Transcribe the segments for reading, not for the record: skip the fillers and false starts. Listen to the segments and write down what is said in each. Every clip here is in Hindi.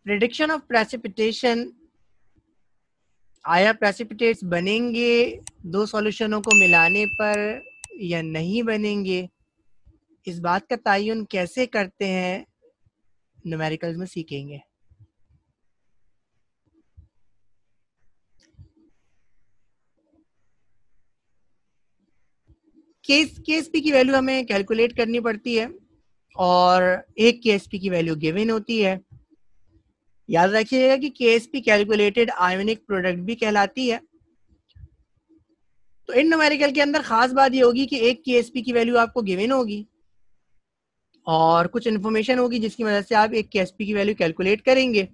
प्रिडिक्शन ऑफ प्रेसिपिटेशन, आया प्रेसिपिटेट्स बनेंगे दो सॉल्यूशनों को मिलाने पर या नहीं बनेंगे, इस बात का तयन कैसे करते हैं न्यूमेरिकल्स में सीखेंगे। केएसपी की वैल्यू हमें कैलकुलेट करनी पड़ती है और एक केएसपी की वैल्यू गिवन होती है। याद रखिएगा कि केएसपी कैलकुलेटेड आयोनिक प्रोडक्ट भी कहलाती है। तो इन न्यूमेरिकल के अंदर खास बात ये होगी कि एक केएसपी की वैल्यू आपको गिवन होगी और कुछ इन्फॉर्मेशन होगी जिसकी मदद से आप एक केएसपी की वैल्यू कैलकुलेट करेंगे।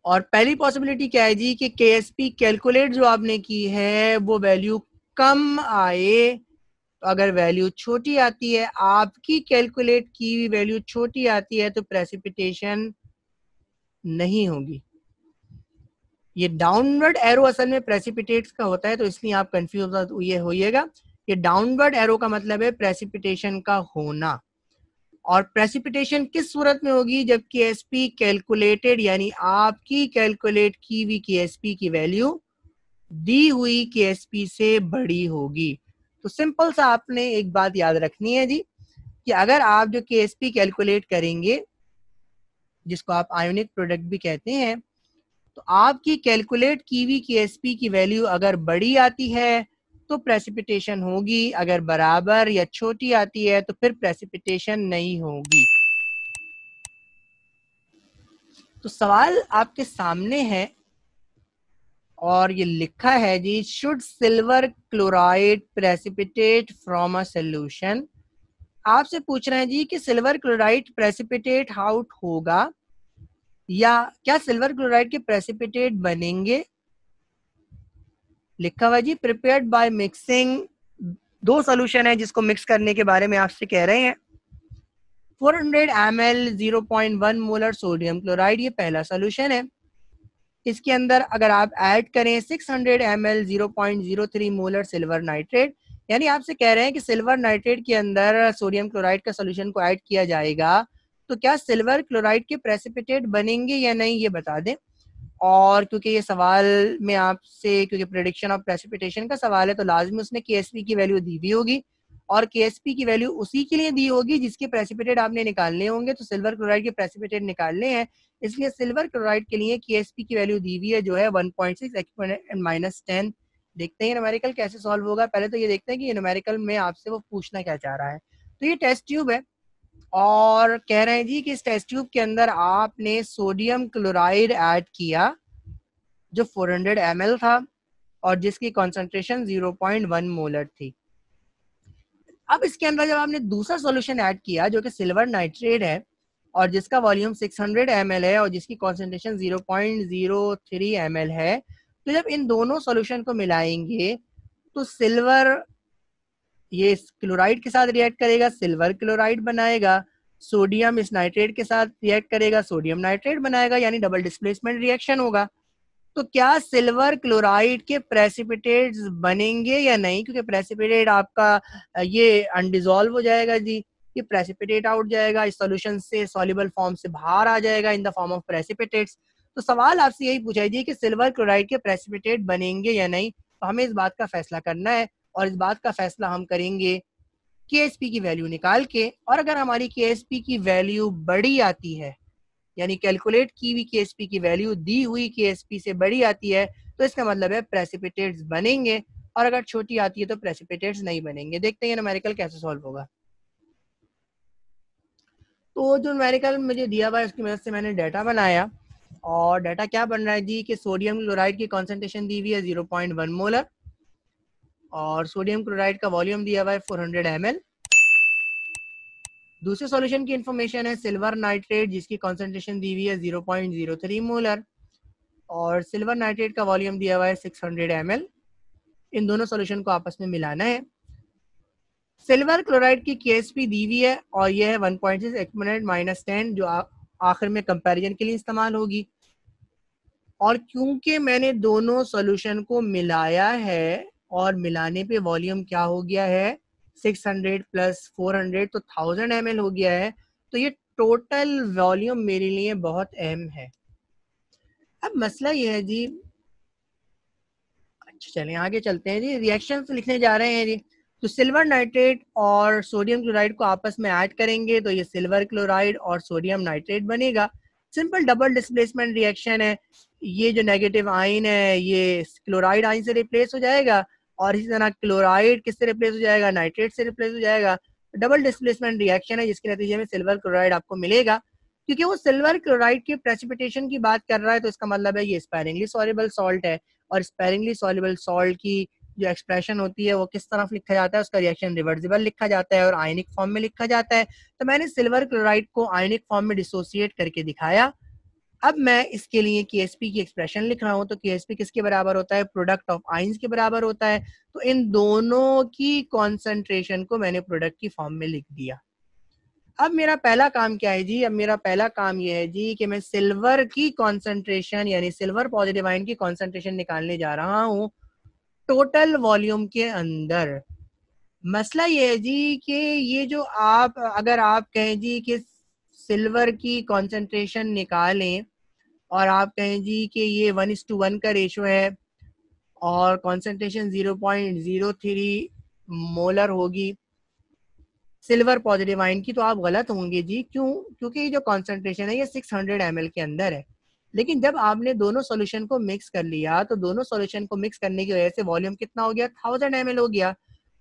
और पहली पॉसिबिलिटी क्या है जी कि केएसपी कैलकुलेट जो आपने की है वो वैल्यू कम आए। तो अगर वैल्यू छोटी आती है, आपकी कैलकुलेट की हुई वैल्यू छोटी आती है, तो प्रेसिपिटेशन नहीं होगी। ये डाउनवर्ड एरो असल में प्रेसिपिटेट्स का होता है, तो इसलिए आप कंफ्यूज ये होइएगा। ये डाउनवर्ड एरो का मतलब है प्रेसिपिटेशन का होना। और प्रेसिपिटेशन किस सूरत में होगी? जब केएसपी कैलकुलेटेड यानी आपकी कैलकुलेट की हुई केएसपी की वैल्यू दी हुई केएसपी से बड़ी होगी। तो सिंपल सा आपने एक बात याद रखनी है जी कि अगर आप जो केएसपी कैलकुलेट करेंगे, जिसको आप आयोनिक प्रोडक्ट भी कहते हैं, तो आपकी कैलकुलेट की हुई केएसपी की वैल्यू अगर बड़ी आती है तो प्रेसिपिटेशन होगी, अगर बराबर या छोटी आती है तो फिर प्रेसिपिटेशन नहीं होगी। तो सवाल आपके सामने है और ये लिखा है जी, should silver chloride precipitate from a solution. आपसे पूछ रहे हैं जी कि सिल्वर क्लोराइड प्रेसिपिटेट आउट होगा या क्या सिल्वर क्लोराइड के प्रेसिपिटेट बनेंगे। लिखा हुआ जी, प्रिपेयर्ड बाय मिक्सिंग। दो सोल्यूशन है जिसको मिक्स करने के बारे में आपसे कह रहे हैं। 400 ml 0.1 मोलर सोडियम क्लोराइड, ये पहला सोल्यूशन है। इसके अंदर अगर आप ऐड करें 600 ml 0.03 मोलर सिल्वर नाइट्रेट, यानी आपसे कह रहे हैं कि सिल्वर नाइट्रेट के अंदर सोडियम क्लोराइड का सोल्यूशन को ऐड किया जाएगा, तो क्या सिल्वर क्लोराइड के प्रेसिपिटेट बनेंगे या नहीं, ये बता दें। और क्योंकि ये सवाल में आपसे, क्योंकि प्रेडिक्शन ऑफ प्रेसिपिटेशन का सवाल है, तो लाजमी उसने केएसपी की वैल्यू दी हुई होगी और केएसपी की वैल्यू उसी के लिए दी होगी जिसके प्रेसिपिटेट आपने निकालने होंगे। तो सिल्वर क्लोराइड के प्रेसिपिटेट निकालने हैं, इसलिए सिल्वर क्लोराइड के लिए केएसपी की वैल्यू दी हुई है जो है 1.6 एक्सपोनेंट -10। देखते हैं न्यूमेरिकल कैसे सॉल्व होगा। पहले तो ये देखते हैं कि ये न्यूमेरिकल में आपसे वो पूछना क्या चाह रहा है। तो ये टेस्ट ट्यूब है और कह रहे हैं जी कि इस टेस्ट ट्यूब के अंदर आपने सोडियम क्लोराइड ऐड किया जो 400 ml था और जिसकी कॉन्सेंट्रेशन 0.1 मोलर थी। अब इसके अंदर जब आपने दूसरा सॉल्यूशन ऐड किया जो कि सिल्वर नाइट्रेट है और जिसका वॉल्यूम 600 ml है और जिसकी कॉन्सेंट्रेशन 0.03 ml है, तो जब इन दोनों सॉल्यूशन को मिलाएंगे तो सिल्वर ये इस क्लोराइड के साथ रिएक्ट करेगा, सिल्वर क्लोराइड बनाएगा। सोडियम इस नाइट्रेट के साथ रिएक्ट करेगा, सोडियम नाइट्रेट बनाएगा, यानी डबल डिस्प्लेसमेंट रिएक्शन होगा। तो क्या सिल्वर क्लोराइड के प्रेसिपिटेट्स बनेंगे या नहीं? क्योंकि प्रेसिपिटेट आपका ये अनडिजॉल्व हो जाएगा जी, ये प्रेसिपिटेट आउट जाएगा, इस सॉल्यूशन से सॉल्युबल फॉर्म से बाहर आ जाएगा in the form of precipitates. तो सवाल आपसे यही पूछा है जी कि सिल्वर क्लोराइड के प्रेसिपिटेट बनेंगे या नहीं। तो हमें इस बात का फैसला करना है और इस बात का फैसला हम करेंगे केएसपी की वैल्यू निकाल के। और अगर हमारी केएसपी की वैल्यू बड़ी आती है, यानी कैलकुलेट की हुई केएसपी की वैल्यू दी हुई केएसपी से बड़ी आती है, तो इसका मतलब है प्रेसिपिटेट्स बनेंगे, और अगर छोटी आती है तो प्रेसिपिटेट्स नहीं बनेंगे। देखते हैं न्यूमेरिकल कैसे सॉल्व होगा। तो जो न्यूमेरिकल मुझे दिया हुआ है उसकी मदद से मैंने डाटा बनाया और डाटा क्या बन रहा है जी कि सोडियम क्लोराइड की कॉन्सेंट्रेशन दी हुई है 0.1 मोलर और सोडियम क्लोराइड का वॉल्यूम दिया हुआ है 400 ml। दूसरे सॉल्यूशन की इंफॉर्मेशन है सिल्वर नाइट्रेट जिसकी कॉन्सेंट्रेशन दी हुई है 0.03 मोलर और सिल्वर नाइट्रेट का वॉल्यूम दिया हुआ है 600 ml। इन दोनों सॉल्यूशन को आपस में मिलाना है। सिल्वर क्लोराइड की केएसपी दी हुई है और यह है 1.6 एक्सपोनेंट -10 जो आखिर में कंपैरिजन के लिए इस्तेमाल होगी। और क्योंकि मैंने दोनों सॉल्यूशन को मिलाया है और मिलाने पे वॉल्यूम क्या हो गया है 600 + 400 तो 1000 ml हो गया है, तो ये टोटल वॉल्यूम मेरे लिए बहुत अहम है। अब मसला ये है जी, अच्छा चलें आगे चलते हैं जी, रिएक्शंस लिखने जा रहे हैं जी। तो सिल्वर नाइट्रेट और सोडियम क्लोराइड को आपस में ऐड करेंगे तो ये सिल्वर क्लोराइड और सोडियम नाइट्रेट बनेगा। सिंपल डबल डिस्प्लेसमेंट रिएक्शन है। ये जो नेगेटिव आयन है ये क्लोराइड आयन से रिप्लेस हो जाएगा और इसी तरह क्लोराइड किससे रिप्लेस हो जाएगा, नाइट्रेट से रिप्लेस हो जाएगा। डबल डिस्प्लेसमेंट रिएक्शन है जिसके नतीजे में सिल्वर क्लोराइड आपको मिलेगा। क्योंकि वो सिल्वर क्लोराइड की प्रेसिपिटेशन की बात कर रहा है तो इसका मतलब है ये स्पैरिंगली सॉल्युबल सॉल्ट है। और स्पेरिंगली सॉल्युबल सॉल्ट की जो एक्सप्रेशन होती है वो किस तरफ लिखा जाता है, उसका रिएक्शन रिवर्सिबल लिखा जाता है और आयनिक फॉर्म में लिखा जाता है। तो मैंने सिल्वर क्लोराइड को आयनिक फॉर्म में डिसोसिएट करके दिखाया। अब मैं इसके लिए KSP की एक्सप्रेशन लिख रहा हूँ। तो KSP किसके बराबर होता है, प्रोडक्ट ऑफ आइंस के बराबर होता है। तो इन दोनों की कॉन्सेंट्रेशन को मैंने प्रोडक्ट की फॉर्म में लिख दिया। अब मेरा पहला काम क्या है जी, अब मेरा पहला काम ये है जी कि मैं सिल्वर की कॉन्सेंट्रेशन यानी सिल्वर पॉजिटिव आयन की कॉन्सेंट्रेशन निकालने जा रहा हूँ टोटल वॉल्यूम के अंदर। मसला ये है जी कि ये जो आप अगर आप कहें जी कि सिल्वर की कॉन्सेंट्रेशन निकालें और आप कहें जी कि ये 1:1 का रेशो है और कॉन्सेंट्रेशन 0.03 मोलर होगी सिल्वर पॉजिटिव आयन की, तो आप गलत होंगे जी। क्यों? क्योंकि ये जो कॉन्सेंट्रेशन है ये 600 ml के अंदर है। लेकिन जब आपने दोनों सॉल्यूशन को मिक्स कर लिया तो दोनों सॉल्यूशन को मिक्स करने की वजह से वॉल्यूम कितना हो गया, 1000 ml हो गया।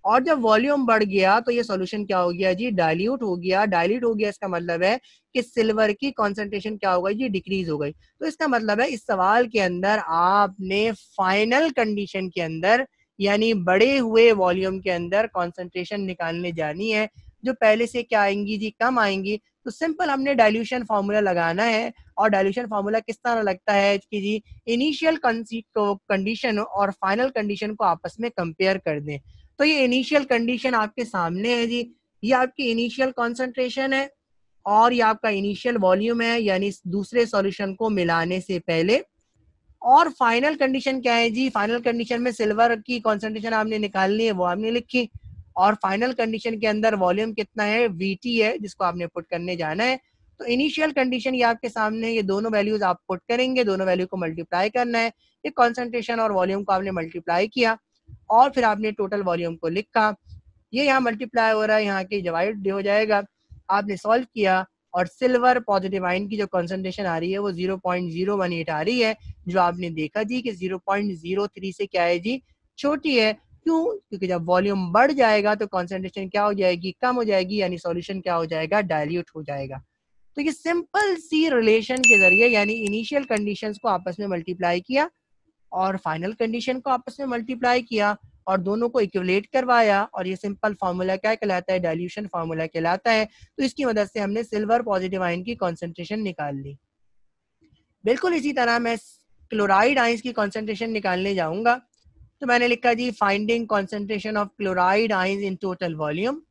और जब वॉल्यूम बढ़ गया तो ये सॉल्यूशन क्या हो गया जी, डाइल्यूट हो गया। डाइल्यूट हो गया इसका मतलब है कि सिल्वर की कॉन्सेंट्रेशन क्या हो गई जी, डिक्रीज हो गई। तो इसका मतलब है इस सवाल के अंदर आपने फाइनल कंडीशन के अंदर यानी बड़े हुए वॉल्यूम के अंदर कॉन्सेंट्रेशन निकालने जानी है जो पहले से क्या आएंगी जी, कम आएंगी। तो सिंपल हमने डाइल्यूशन फार्मूला लगाना है और डाइल्यूशन फार्मूला किस तरह लगता है कि जी इनिशियल कंडीशन और फाइनल कंडीशन को आपस में कंपेयर कर दें। तो ये इनिशियल कंडीशन आपके सामने है जी, ये आपकी इनिशियल कॉन्सेंट्रेशन है और ये आपका इनिशियल वॉल्यूम है यानी दूसरे सॉल्यूशन को मिलाने से पहले। और फाइनल कंडीशन क्या है जी, फाइनल कंडीशन में सिल्वर की कॉन्सेंट्रेशन आपने निकालनी है वो आपने लिखी और फाइनल कंडीशन के अंदर वॉल्यूम कितना है, VT है जिसको आपने पुट करने जाना है। तो इनिशियल कंडीशन ये आपके सामने, ये दोनों वैल्यूज आप पुट करेंगे, दोनों वैल्यू को मल्टीप्लाई करना है। ये कॉन्सेंट्रेशन और वॉल्यूम को आपने मल्टीप्लाई किया और फिर आपने टोटल वॉल्यूम को लिखा। ये यहाँ मल्टीप्लाई हो रहा है, यहाँ के डिवाइड हो जाएगा। आपने सॉल्व किया और सिल्वर पॉजिटिव आयन की जो कॉन्सेंट्रेशन आ रही है वो 0.018 आ रही है, जो आपने देखा जी कि 0.03 से क्या है जी, छोटी है। क्यों? क्योंकि जब वॉल्यूम बढ़ जाएगा तो कॉन्सेंट्रेशन क्या हो जाएगी, कम हो जाएगी, यानी सॉल्यूशन क्या हो जाएगा, डाइल्यूट हो जाएगा। तो ये सिंपल सी रिलेशन के जरिए यानी इनिशियल कंडीशंस को आपस में मल्टीप्लाई किया और फाइनल कंडीशन को आपस में मल्टीप्लाई किया और दोनों को इक्विलेट करवाया और ये सिंपल फार्मूला क्या कहलाता है, डाइल्यूशन फार्मूला कहलाता है। तो इसकी मदद से हमने सिल्वर पॉजिटिव आयन की कॉन्सेंट्रेशन निकाल ली। बिल्कुल इसी तरह मैं क्लोराइड आयंस की कॉन्सेंट्रेशन निकालने जाऊंगा। तो मैंने लिखा जी finding concentration of chloride ions in total volume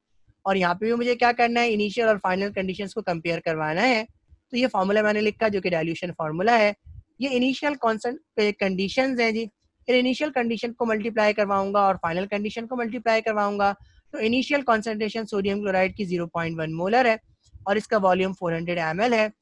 और यहाँ पे भी मुझे क्या करना है, इनिशियल और फाइनल कंडीशंस को कंपेयर करवाना है। तो ये फार्मूला मैंने लिखा जो कि डाइल्यूशन फार्मूला है। ये इनिशियल कंडीशंस हैं जी, फिर इनिशियल कंडीशन को मल्टीप्लाई करवाऊंगा और फाइनल कंडीशन को मल्टीप्लाई करवाऊंगा। तो इनिशियल कॉन्सेंट्रेशन सोडियम क्लोराइड की 0.1 मोलर है और इसका वॉल्यूम 400 ml है।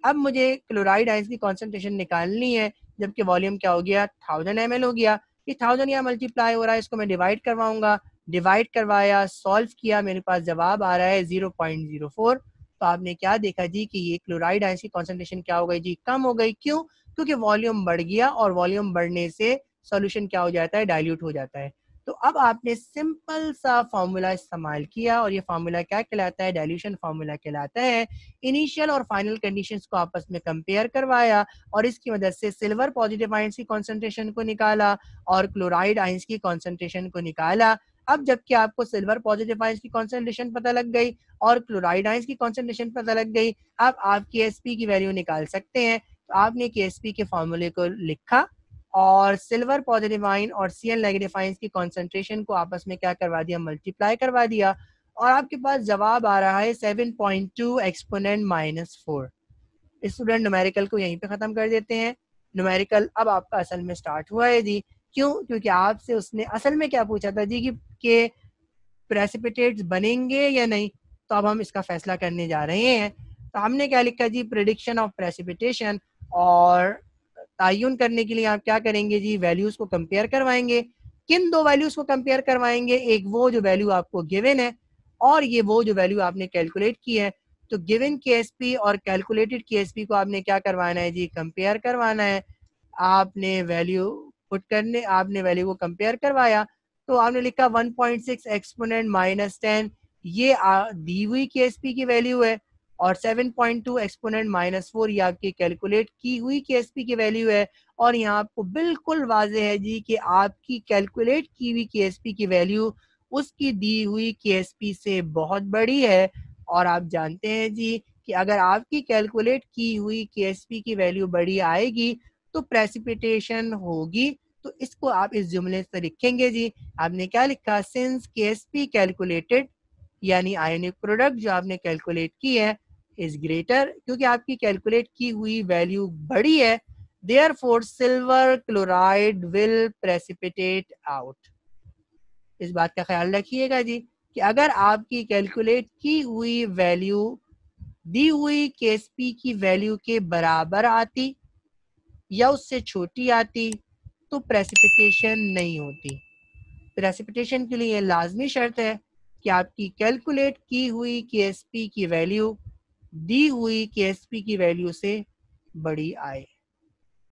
अब मुझे क्लोराइड आयंस की कॉन्सेंट्रेशन निकालनी है जबकि वॉल्यूम क्या हो गया, 1000 ml हो गया। ये 1000 यहाँ मल्टीप्लाई हो रहा है, इसको मैं डिवाइड करवाऊंगा। डिवाइड करवाया, सॉल्व किया, मेरे पास जवाब आ रहा है 0.04। तो आपने क्या देखा जी कि ये क्लोराइड आयंस की कॉन्सेंट्रेशन क्या हो गई जी, कम हो गई। क्यों? क्योंकि वॉल्यूम बढ़ गया और वॉल्यूम बढ़ने से सॉल्यूशन क्या हो जाता है, डाइल्यूट हो जाता है। तो अब आपने सिंपल सा फॉर्मूला इस्तेमाल किया और ये फार्मूला क्या कहलाता है, डाइल्यूशन फार्मूला कहलाता है। इनिशियल और फाइनल कंडीशंस को आपस में कंपेयर करवाया और इसकी मदद से सिल्वर पॉजिटिव आयंस की कॉन्सेंट्रेशन को निकाला और क्लोराइड आयंस की कॉन्सेंट्रेशन को निकाला। अब जबकि आपको सिल्वर पॉजिटिव आयंस की कॉन्सेंट्रेशन पता लग गई और क्लोराइड आयंस की कॉन्सेंट्रेशन पता लग गई, अब आप KSP की वैल्यू निकाल सकते हैं। तो आपने KSP के फॉर्मूले को लिखा और सिल्वर पॉजिटिव आयन और Cl नेगेटिव आयंस की कॉन्सेंट्रेशन को आपस में क्या करवा दिया, मल्टीप्लाई करवा दिया और आपके पास जवाब आ रहा है 7.2 एक्सपोनेंट -4। स्टूडेंट न्यूमेरिकल को यहीं पे खत्म कर देते हैं। न्यूमेरिकल अब आपका असल में स्टार्ट हुआ है जी। क्यों? क्योंकि आपसे उसने असल में क्या पूछा था जी कि प्रेसिपिटेट्स बनेंगे या नहीं। तो अब हम इसका फैसला करने जा रहे हैं। तो हमने क्या लिखा जी, प्रेडिक्शन ऑफ प्रेसिपिटेशन, और तयन करने के लिए आप क्या करेंगे जी, वैल्यूज को कंपेयर करवाएंगे। किन दो वैल्यूज को कंपेयर करवाएंगे, एक वो जो वैल्यू आपको गिवन है और ये वो जो वैल्यू आपने कैलकुलेट की है। तो गिवन केएसपी और कैलकुलेटेड केएसपी को आपने क्या करवाना है जी, कंपेयर करवाना है। आपने वैल्यू पुट करने, आपने वैल्यू को कंपेयर करवाया तो आपने लिखा 1.6 एक्सपोनेंट -10, ये दी हुई केएसपी की वैल्यू है, और 7.2 एक्सपोनेंट -4 ये आपकी कैलकुलेट की हुई केएसपी की वैल्यू है। और यहाँ आपको बिल्कुल वाज़ेह है जी कि आपकी कैलकुलेट की हुई केएसपी की वैल्यू उसकी दी हुई केएसपी से बहुत बड़ी है। और आप जानते हैं जी कि अगर आपकी कैलकुलेट की हुई केएसपी की वैल्यू बड़ी आएगी तो प्रेसिपिटेशन होगी। तो इसको आप इस जुमले से लिखेंगे जी, आपने क्या लिखा, सिंस केएसपी कैलकुलेटेड, यानी आयनिक प्रोडक्ट जो आपने कैलकुलेट की है इज ग्रेटर, क्योंकि आपकी कैलकुलेट की हुई वैल्यू बड़ी है, therefore silver chloride will precipitate out. इस बात का ख्याल रखिएगा जी कि अगर आपकी कैलकुलेट की हुई वैल्यू दी हुई केएसपी की वैल्यू के बराबर आती या उससे छोटी आती तो प्रेसिपिटेशन नहीं होती। प्रेसिपिटेशन के लिए लाजमी शर्त है कि आपकी कैलकुलेट की हुई केएसपी की वैल्यू दी हुई केएसपी की वैल्यू से बड़ी आए।